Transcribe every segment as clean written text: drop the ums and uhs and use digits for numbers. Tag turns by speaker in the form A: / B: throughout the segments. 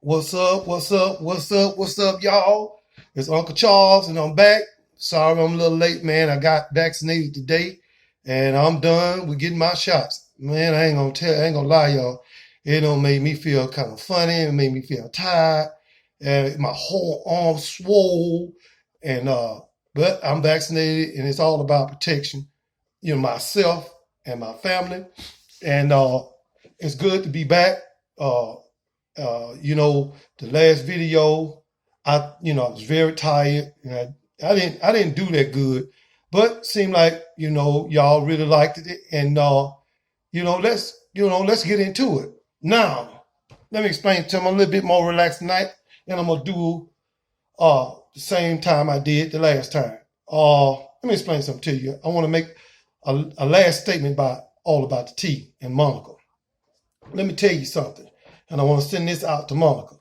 A: What's up? What's up? What's up? What's up, y'all? It's Uncle Charles, and I'm back. Sorry I'm a little late, man. I got vaccinated today, and I'm done with getting my shots. Man, I ain't gonna lie, y'all. It don't make me feel kind of funny. It made me feel tired, and my whole arm swole. And but I'm vaccinated, and it's all about protection. Myself and my family, and it's good to be back. Uh, the last video, I was very tired, and I didn't do that good, but seemed like y'all really liked it, and let's get into it now. Let me explain to them a little bit more relaxed tonight, and I'm gonna do the same time I did the last time. Let me explain something to you. I want to make a last statement all about the tea and Monica. Let me tell you something, and I want to send this out to Monica.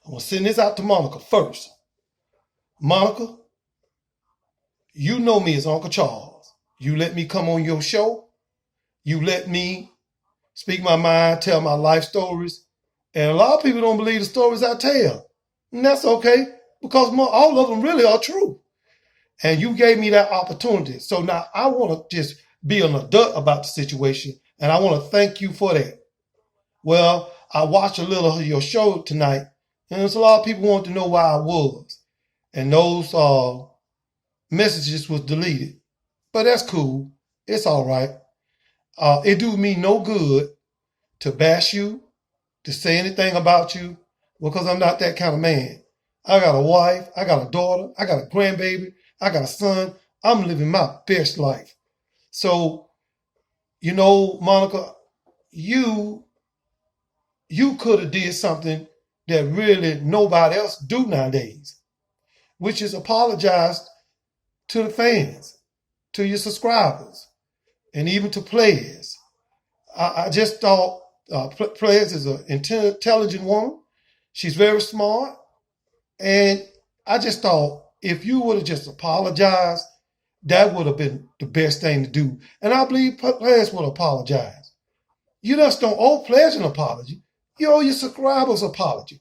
A: I'm going to send this out to Monica first. Monica, you know me as Uncle Charles. You let me come on your show. You let me speak my mind, tell my life stories. And a lot of people don't believe the stories I tell. And that's okay, because all of them really are true. And you gave me that opportunity. So now I want to just be an adult about the situation, and I want to thank you for that. Well, I watched a little of your show tonight, and there's a lot of people want to know where I was. And those messages was deleted. But that's cool. It's all right. It do me no good to bash you, to say anything about you, because I'm not that kind of man. I got a wife, I got a daughter, I got a grandbaby, I got a son. I'm living my best life. So, Monica, you could have did something that really nobody else do nowadays, which is apologize to the fans, to your subscribers, and even to players. I just thought players is an intelligent woman. She's very smart, and I just thought if you would have just apologized, that would have been the best thing to do. And I believe players will apologize. You just don't owe players an apology. You owe your subscribers an apology.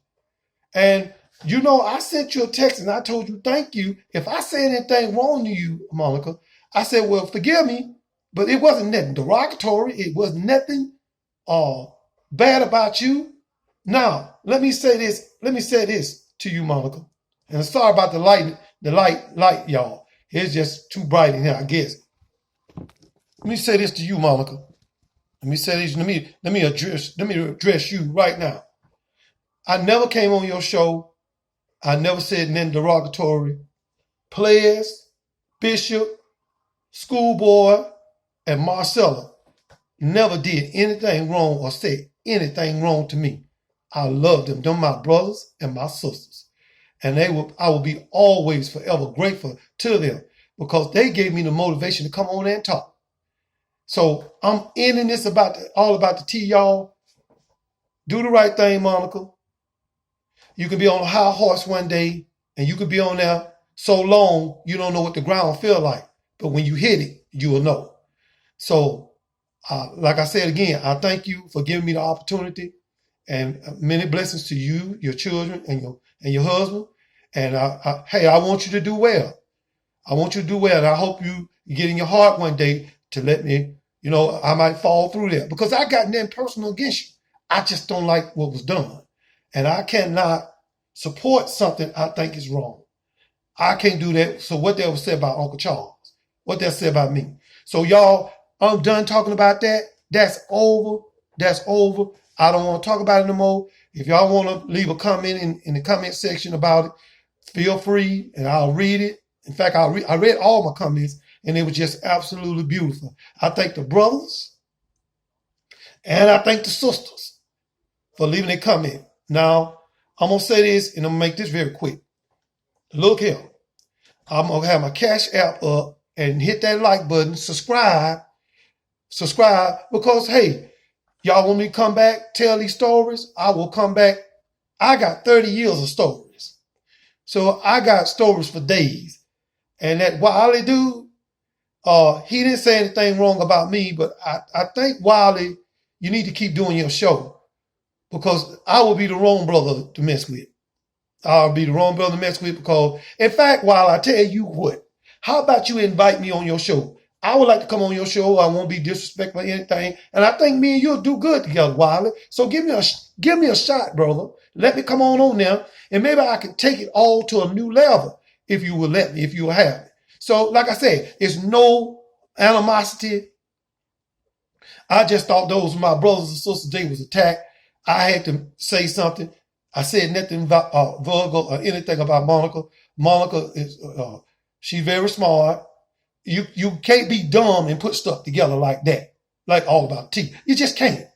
A: And I sent you a text and I told you thank you. If I said anything wrong to you, Monica, I said, well, forgive me, but it wasn't nothing derogatory. It was nothing bad about you. Now, let me say this. Let me say this to you, Monica. And sorry about the light, y'all. It's just too bright in here, I guess. Let me say this to you, Monica. Let me say this. Let me address you right now. I never came on your show. I never said nothing derogatory. Players, Bishop, Schoolboy, and Marcella never did anything wrong or said anything wrong to me. I love them. They're my brothers and my sisters. And I will be always forever grateful to them because they gave me the motivation to come on and talk. So I'm ending this all about the tea, y'all. Do the right thing, Monica. You could be on a high horse one day, and you could be on there so long you don't know what the ground feel like. But when you hit it, you will know. So, like I said again, I thank you for giving me the opportunity, and many blessings to you, your children, and your husband. And hey, I want you to do well. I want you to do well, and I hope you get in your heart one day to let me. I might fall through there because I got nothing personal against you. I just don't like what was done. And I cannot support something I think is wrong. I can't do that. So what they would say about Uncle Charles, what they say about me. So y'all, I'm done talking about that. That's over. That's over. I don't want to talk about it no more. If y'all want to leave a comment in the comment section about it, feel free and I'll read it. In fact, I read all my comments and it was just absolutely beautiful. I thank the brothers and I thank the sisters for leaving a comment. Now, I'm going to say this and I'm going to make this very quick. Look here. I'm going to have my Cash App up and hit that like button, subscribe, because, hey, y'all want me to come back, tell these stories? I will come back. I got 30 years of stories. So I got stories for days. And that Wiley dude, he didn't say anything wrong about me, but I think, Wiley, you need to keep doing your show. because I would be the wrong brother to mess with. I'll be the wrong brother to mess with because, in fact, while I tell you what, how about you invite me on your show? I would like to come on your show. I won't be disrespectful or anything. And I think me and you'll do good together, Wiley. So give me a shot, brother. Let me come on there. And maybe I can take it all to a new level if you will let me, if you will have it. So, like I said, it's no animosity. I just thought those were my brothers and sisters. They was attacked. I had to say something. I said nothing about vulgar or anything about Monica. Monica is she's very smart. You can't be dumb and put stuff together like that, like all about tea. You just can't.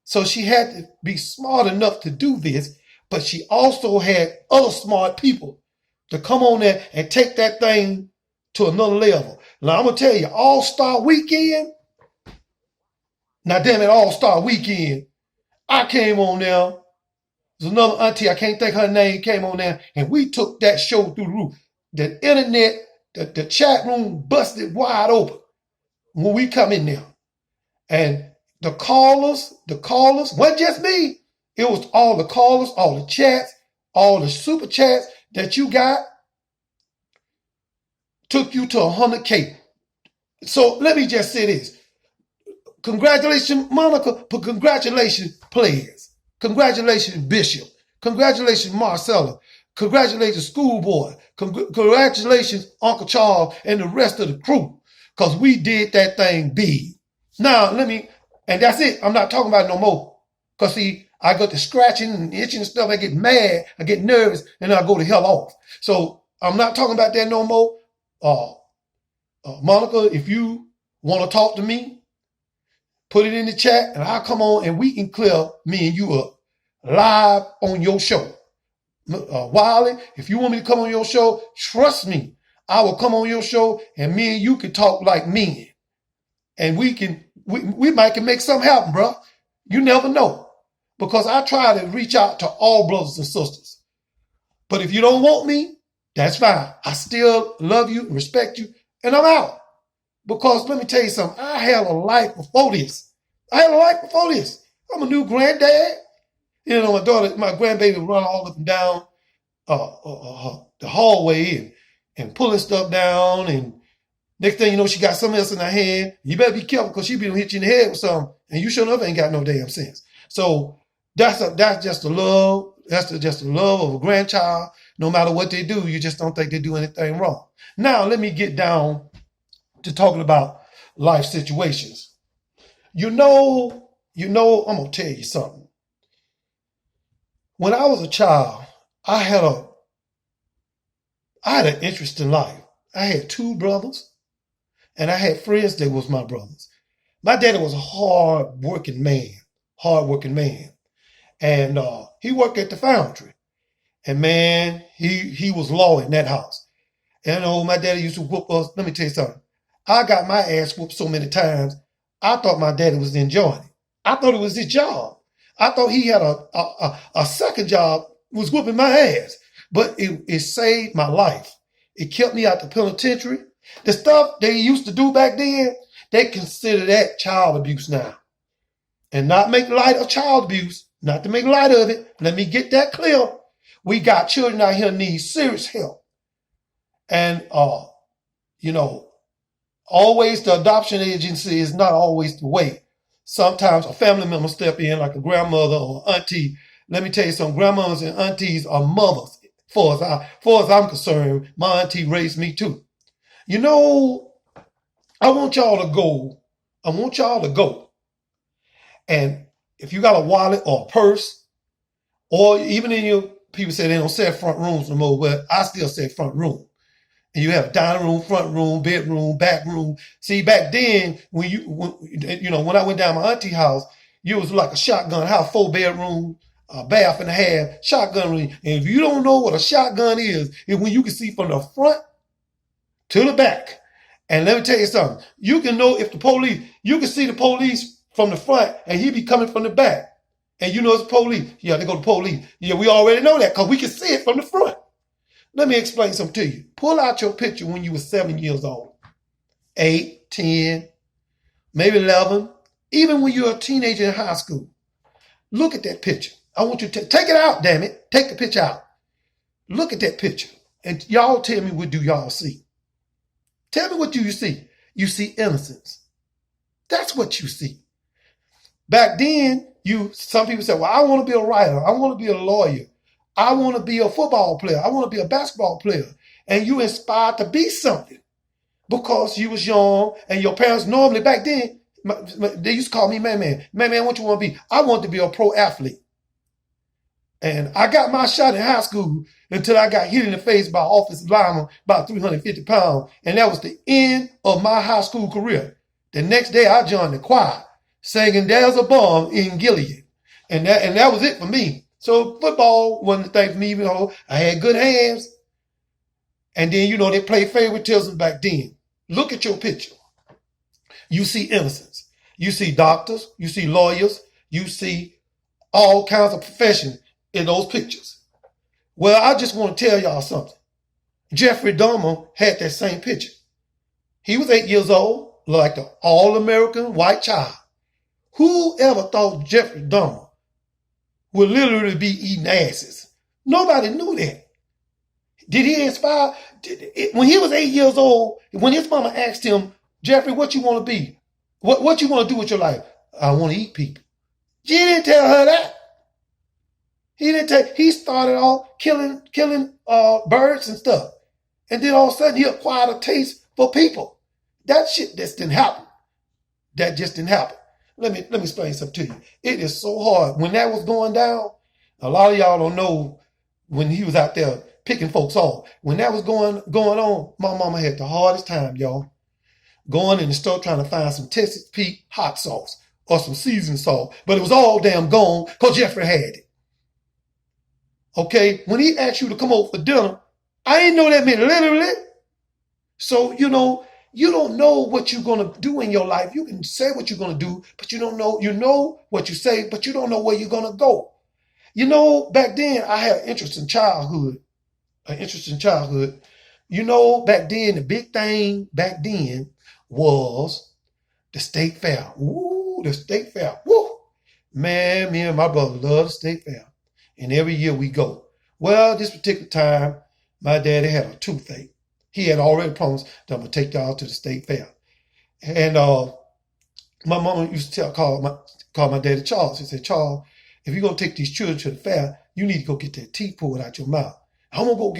A: So she had to be smart enough to do this, but she also had other smart people to come on there and take that thing to another level. Now I'm gonna tell you, All-Star Weekend. Now damn it, All-Star Weekend. I came on there. There's another auntie, I can't think her name, came on there, and we took that show through the roof. The internet, the chat room busted wide open when we come in there. And the callers, wasn't just me. It was all the callers, all the chats, all the super chats that you got took you to 100K. So let me just say this. Congratulations, Monica, but congratulations, players. Congratulations, Bishop. Congratulations, Marcella. Congratulations, Schoolboy. Congratulations, Uncle Charles and the rest of the crew. Because we did that thing big. Now, and that's it. I'm not talking about it no more. Because see, I go to scratching and itching and stuff. I get mad. I get nervous. And I go to hell off. So I'm not talking about that no more. Monica, if you want to talk to me, put it in the chat and I'll come on and we can clear me and you up live on your show. Wiley, if you want me to come on your show, trust me, I will come on your show and me and you can talk like men. And we might can make something happen, bro. You never know. Because I try to reach out to all brothers and sisters. But if you don't want me, that's fine. I still love you, respect you, and I'm out. Because let me tell you something, I had a life before this. I'm a new granddad. You know, my grandbaby run all up and down the hallway and pulling stuff down. And next thing you know, she got something else in her hand. You better be careful because she be gonna hit you in the head with something. And you sure enough ain't got no damn sense. So that's just the love. That's just the love of a grandchild. No matter what they do, you just don't think they do anything wrong. Now, let me get down to talking about life situations. You know, I'm going to tell you something. When I was a child, I had an interesting life. I had two brothers, and I had friends that was my brothers. My daddy was a hard-working man. And he worked at the foundry. And man, he was law in that house. And my daddy used to whoop us. Let me tell you something. I got my ass whooped so many times, I thought my daddy was enjoying it. I thought it was his job. I thought he had a second job, was whooping my ass. But it saved my life. It kept me out the penitentiary. The stuff they used to do back then, they consider that child abuse now. And not make light of child abuse, not to make light of it. Let me get that clear. We got children out here need serious help. And, always the adoption agency is not always the way. Sometimes a family member step in like a grandmother or auntie. Let me tell you something, grandmothers and aunties are mothers. Far as I'm concerned, my auntie raised me too. I want y'all to go. And if you got a wallet or a purse, or even in your, people say they don't say front rooms no more, but I still say front room. And you have dining room, front room, bedroom, back room. See, back then, when I went down my auntie house, it was like a shotgun house, 4-bedroom, a bath and a half, shotgun room. And if you don't know what a shotgun is when you can see from the front to the back. And let me tell you something. You can know if you can see the police from the front and he be coming from the back. And you know it's police. Yeah, they go to police. Yeah, we already know that because we can see it from the front. Let me explain something to you. Pull out your picture when you were 7 years old, 8, 10, maybe 11, even when you're a teenager in high school. Look at that picture. I want you to take it out, damn it. Take the picture out. Look at that picture. And y'all tell me, what do y'all see? Tell me, what do you see? You see innocence. That's what you see. Back then, some people said, well, I want to be a writer. I want to be a lawyer. I want to be a football player. I want to be a basketball player. And you inspired to be something because you was young and your parents normally back then, they used to call me man. Man, what you want to be? I want to be a pro athlete. And I got my shot in high school until I got hit in the face by an offensive lineman about 350 pounds. And that was the end of my high school career. The next day I joined the choir singing There's a Bomb in Gilead. And that was it for me. So football wasn't the thing for me, even though I had good hands. And then, they played favoritism back then. Look at your picture. You see innocence. You see doctors. You see lawyers. You see all kinds of professions in those pictures. Well, I just want to tell y'all something. Jeffrey Dahmer had that same picture. He was 8 years old, like the all-American white child. Who ever thought Jeffrey Dahmer would literally be eating asses? Nobody knew that. Did he inspire? When he was 8 years old, when his mama asked him, Jeffrey, what you want to be? What you want to do with your life? I want to eat people. She didn't tell her that. He started off killing birds and stuff. And then all of a sudden he acquired a taste for people. That shit just didn't happen. That just didn't happen. Let me explain something to you. It is so hard. When that was going down, a lot of y'all don't know when he was out there picking folks off. When that was going on, my mama had the hardest time, y'all. Going in the store trying to find some Texas Pete hot sauce or some seasoned salt. But it was all damn gone because Jeffrey had it. Okay, when he asked you to come over for dinner, I didn't know that meant literally. So, you don't know what you're going to do in your life. You can say what you're going to do, but you don't know. You know what you say, but you don't know where you're going to go. Back then, I had an interest in childhood. Back then, the big thing back then was the state fair. Ooh, the state fair. Woo! Man, me and my brother love the state fair. And every year we go. Well, this particular time, my daddy had a toothache. He had already promised that I'm going to take y'all to the state fair. And my mama used to call my daddy Charles. He said, Charles, if you're going to take these children to the fair, you need to go get that teeth pulled out your mouth. I'm going to go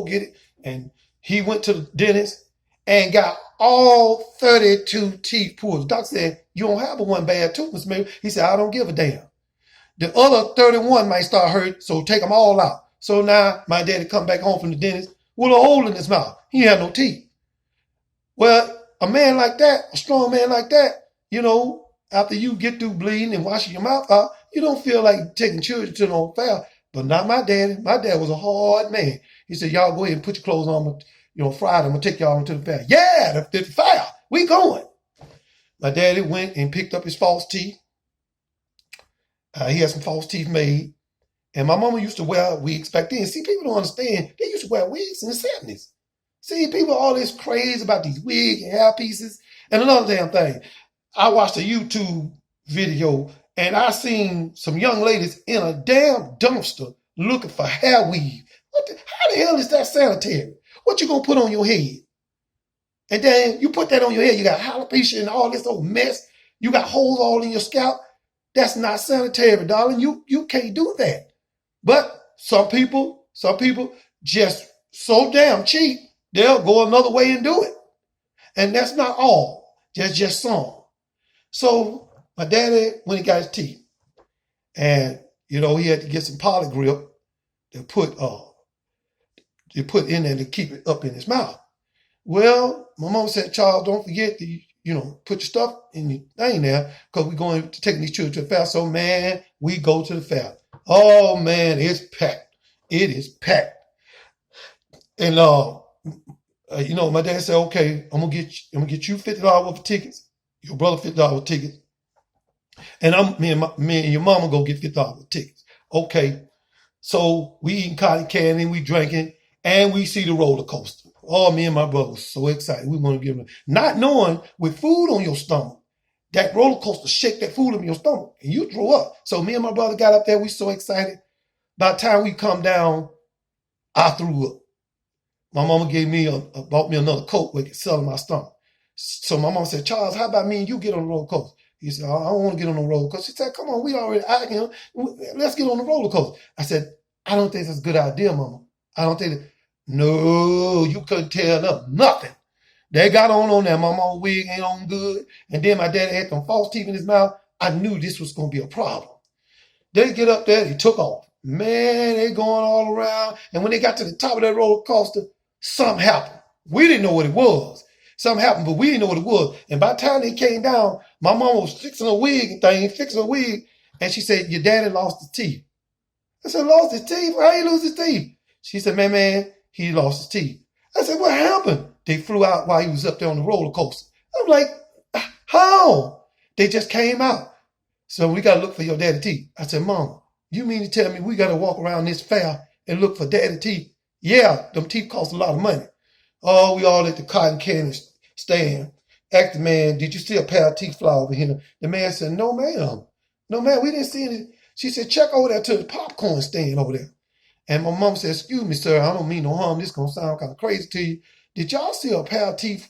A: get it. And he went to the dentist and got all 32 teeth pulled. The doctor said, you don't have one bad tooth, Mr. Mayor. He said, I don't give a damn. The other 31 might start hurt, so take them all out. So now my daddy come back home from the dentist with a hole in his mouth. He had no teeth. Well, a man like that, a strong man like that, after you get through bleeding and washing your mouth out, you don't feel like taking children to no fair. But not my daddy. My dad was a hard man. He said, y'all go ahead and put your clothes on, Friday. I'm going to take y'all to the fair. Yeah, the fair. We going. My daddy went and picked up his false teeth. He had some false teeth made. And my mama used to wear wigs back then. See, people don't understand. They used to wear wigs in the 70s. See, people are all this crazy about these wig and hair pieces. And another damn thing, I watched a YouTube video and I seen some young ladies in a damn dumpster looking for hair weave. How the hell is that sanitary? What you gonna put on your head? And then you put that on your head, you got alopecia and all this old mess. You got holes all in your scalp. That's not sanitary, darling. You can't do that. But some people just so damn cheap, they'll go another way and do it. And that's not all. Just some. So my daddy, when he got his teeth, and he had to get some poly grip to put in there to keep it up in his mouth. Well, my mom said, Charles, don't forget to put your stuff in your thing there because we're going to take these children to the fair. So, man, we go to the fair. Oh, man, it's packed. It is packed. And, my dad said, okay, I'm going to get you $50 worth of tickets, your brother $50 worth of tickets, and me and your mama go get $50 worth of tickets. Okay. So we eating cotton candy, we drinking, and we see the roller coaster. Oh, me and my brother was so excited. We want to give them, not knowing with food on your stomach that roller coaster shake that food in your stomach, and you threw up. So me and my brother got up there. We so excited. By the time we come down, I threw up. My mama bought me another coat where it could settle my stomach. So my mom said, Charles, how about me and you get on the roller coaster? He said, I don't want to get on the roller coaster. She said, come on, we already out here. Let's get on the roller coaster. I said, I don't think that's a good idea, Mama. I don't think that. No, you couldn't tell them nothing. They got on there. My mama wig ain't on good. And then my daddy had some false teeth in his mouth. I knew this was going to be a problem. They get up there. They took off. Man, they going all around. And when they got to the top of that roller coaster, something happened. We didn't know what it was. Something happened, but we didn't know what it was. And by the time they came down, my mama was fixing her wig, and she said, your daddy lost his teeth. I said, lost his teeth? How he lose his teeth? She said, man, he lost his teeth. I said, what happened? They flew out while he was up there on the roller coaster. I'm like, how? They just came out. So we got to look for your daddy teeth. I said, Mama, you mean to tell me we got to walk around this fair and look for daddy teeth? Yeah, them teeth cost a lot of money. Oh, we all at the cotton candy stand. Asked the man, did you see a pair of teeth fly over here? The man said, no, ma'am. No, ma'am, we didn't see any. She said, check over there to the popcorn stand over there. And my mom said, excuse me, sir, I don't mean no harm. This is going to sound kind of crazy to you. Did y'all see a pair of teeth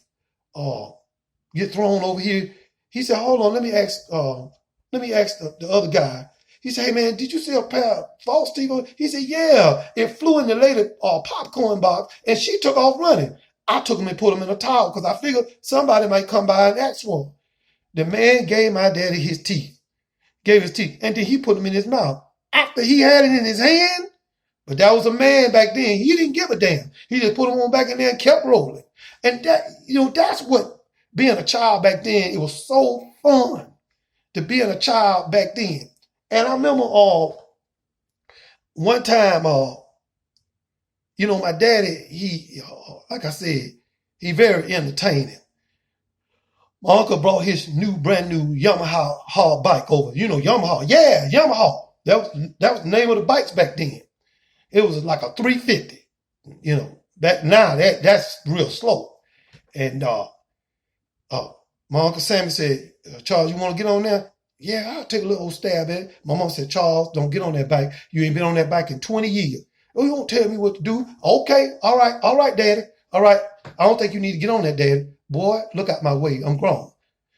A: get thrown over here? He said, hold on, let me ask the other guy. He said, hey, man, did you see a pair of false teeth? He said, yeah, it flew in the lady popcorn box, and she took off running. I took him and put him in a towel because I figured somebody might come by and ask for him. The man gave my daddy his teeth, and then he put them in his mouth. After he had it in his hand, but that was a man back then. He didn't give a damn. He just put them on back in there and kept rolling. And that's what being a child back then, it was so fun to being a child back then. And I remember one time, my daddy, he, like I said, he very entertaining. My uncle brought his brand new Yamaha bike over. Yamaha. Yeah, Yamaha. That was the name of the bikes back then. It was like a 350. Back now that's real slow. And my Uncle Sammy said, Charles, you want to get on there? Yeah, I'll take a little old stab at it. My mom said, Charles, don't get on that bike. You ain't been on that bike in 20 years. Oh, you won't tell me what to do. Okay, all right, Daddy. All right. I don't think you need to get on that, Daddy. Boy, look out my way. I'm grown.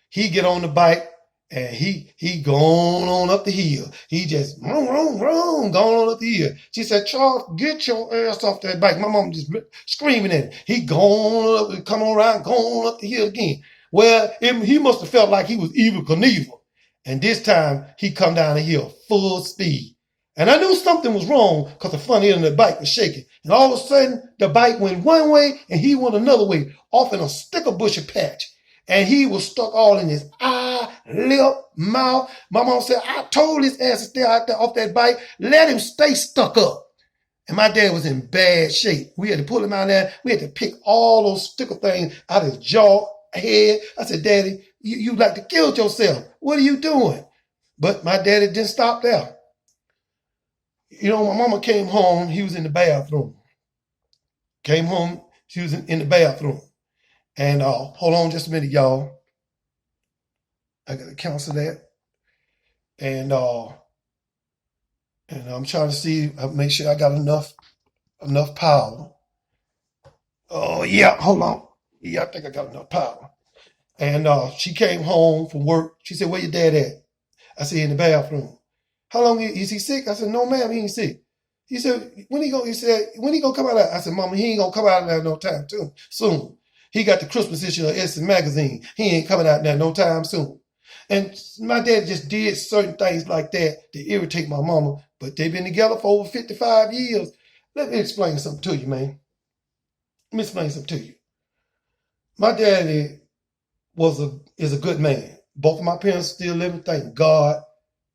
A: He get on the bike and he going on up the hill. He just going on up the hill. She said, Charles, get your ass off that bike. My mom just screaming at him. He going up, come around, going up the hill again. Well, he must have felt like he was Evel Knievel. And this time he come down the hill full speed. And I knew something was wrong because the front end of the bike was shaking. And all of a sudden, the bike went one way and he went another way, off in a sticker bushy patch. And he was stuck all in his eye, lip, mouth. My mom said, I told his ass to stay out there off that bike. Let him stay stuck up. And my dad was in bad shape. We had to pull him out there. We had to pick all those sticker things out of his jaw, head. I said, Daddy, you like to kill yourself. What are you doing? But my daddy didn't stop there. My mama came home. He was in the bathroom. Came home. She was in the bathroom. And hold on just a minute, y'all. I got to cancel that. And I'm trying to see, make sure I got enough power. Oh, yeah, hold on. Yeah, I think I got enough power. And she came home from work. She said, where your dad at? I said, in the bathroom. How long is he sick? I said, no, ma'am, he ain't sick. He said, when he gonna come out of that? I said, Mama, he ain't gonna come out of there no time soon. He got the Christmas issue of Essence magazine. He ain't coming out there no time soon. And my dad just did certain things like that to irritate my mama, but they've been together for over 55 years. Let me explain something to you, man. Let me explain something to you. My daddy is a good man. Both of my parents still living, thank God.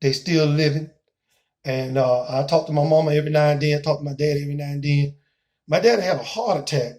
A: They still living. And I talk to my mama every now and then, talk to my dad every now and then. My dad had a heart attack